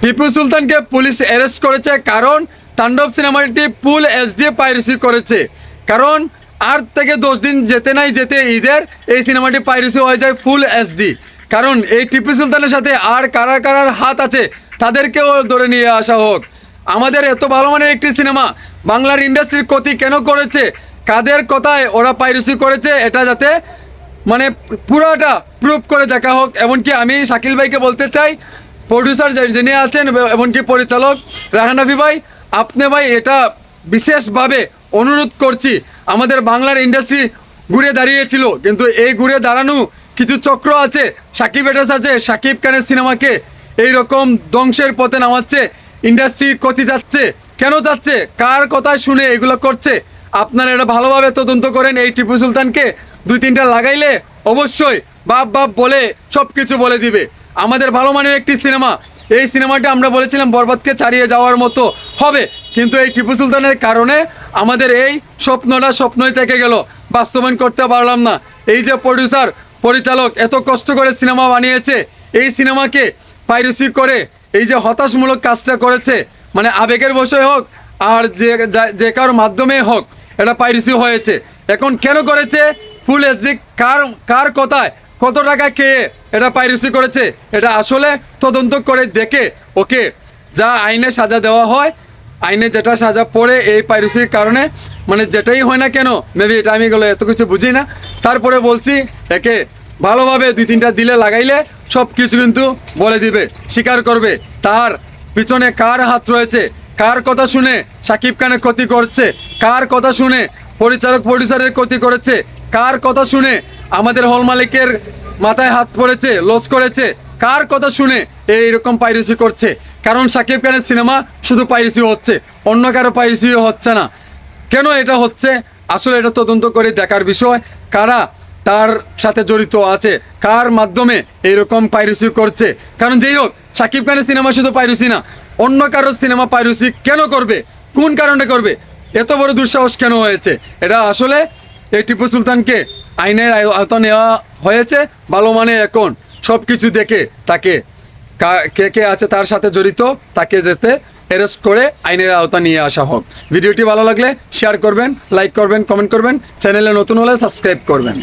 Tipu সুলতানকে police arrest করেছে কারণ তাণ্ডব সিনেমাটি ফুল এইচডি পাইরেসি করেছে। কারণ আর থেকে 10 দিন যেতে নাই যেতে ঈদের এই সিনেমাটি পাইরেসি হয়ে যায় ফুল এইচডি। কারণ এই টিপু সুলতানের সাথে আর কারা কারার হাত আছে তাদেরকেও ধরে নিয়ে আসা হোক। আমাদের এত ভালো মানের একটি সিনেমা বাংলার ইন্ডাস্ট্রির ক্ষতি কেন করেছে, কাদের কথায় ওরা পাইরেসি করেছে, এটা যাতে মানে পুরোটা প্রুভ করে দেখা হোক। এমনকি আমি শাকিল ভাইকে বলতে চাই, প্রডিউসার যিনি আছেন এমনকি পরিচালক রাহানাফি ভাই, আপনি ভাই এটা বিশেষভাবে অনুরোধ করছি। আমাদের বাংলার ইন্ডাস্ট্রি ঘুরে দাঁড়িয়েছিল, কিন্তু এই ঘুরে দাঁড়ানো কিছু চক্র আছে, সাকিব এটাস আছে, সাকিব খানের সিনেমাকে এইরকম ধ্বংসের পথে নামাচ্ছে, ইন্ডাস্ট্রির ক্ষতি যাচ্ছে। কেন যাচ্ছে, কার কথা শুনে এগুলো করছে, আপনারা এটা ভালোভাবে তদন্ত করেন। এই টিপু সুলতানকে 2-3টা লাগাইলে অবশ্যই বাপ বাপ বলে সব কিছু বলে দিবে। আমাদের ভালো মানের একটি সিনেমা, এই সিনেমাটা আমরা বলেছিলাম বরবাদকে ছাড়িয়ে যাওয়ার মতো হবে, কিন্তু এই টিপু সুলতানের কারণে আমাদের এই স্বপ্নটা স্বপ্নই থেকে গেল, বাস্তবায়ন করতে পারলাম না। এই যে প্রডিউসার পরিচালক এত কষ্ট করে সিনেমা বানিয়েছে, এই সিনেমাকে পাইরেসি করে এই যে হতাশমূলক কাজটা করেছে, মানে আবেগের বশে হোক আর যে কারোর মাধ্যমে হোক এটা পাইরেসি হয়েছে। এখন কেন করেছে, ফুল এইচডি কার কথায় কত টাকা খেয়ে এটা পাইরেসি করেছে, এটা আসলে তদন্ত করে দেখে ওকে যা আইনে সাজা দেওয়া হয়, আইনে যেটা সাজা পড়ে এই পাইরেসির কারণে, মানে যেটাই হয় না কেন, মেবি এটা আমি এত কিছু বুঝি না, তারপরে বলছি একে ভালোভাবে 2-3টা দিলে লাগাইলে সব কিছু কিন্তু বলে দিবে, স্বীকার করবে তার পিছনে কার হাত রয়েছে, কার কথা শুনে সাকিব খানের ক্ষতি করছে, কার কথা শুনে পরিচালক প্রডিউসারের ক্ষতি করেছে, কার কথা শুনে আমাদের হল মালিকের মাথায় হাত পড়েছে, লস করেছে, কার কথা শুনে এইরকম পাইরেসি করছে। কারণ সাকিব খানের সিনেমা শুধু পাইরেসি হচ্ছে, অন্য কারো পাইরেসিও হচ্ছে না। কেন এটা হচ্ছে, আসলে এটা তদন্ত করে দেখার বিষয়, কারা তার সাথে জড়িত আছে, কার মাধ্যমে এইরকম পাইরেসি করছে। কারণ যেই হোক, সাকিব খানের সিনেমা শুধু পাইরেসি না, অন্য কারো সিনেমা পাইরেসি কেন করবে, কোন কারণে করবে, এত বড় দুঃসাহস কেন হয়েছে, এটা আসলে এই টিপু সুলতানকে আইনের আওতা নেওয়া হয়েছে। ভালো মানে এখন সব কিছু দেখে তাকে কে কে আছে তার সাথে জড়িত তাকে যেতে অ্যারেস্ট করে আইনের আওতা নিয়ে আসা হোক। ভিডিওটি ভালো লাগলে শেয়ার করবেন, লাইক করবেন, কমেন্ট করবেন, চ্যানেলে নতুন হলে সাবস্ক্রাইব করবেন।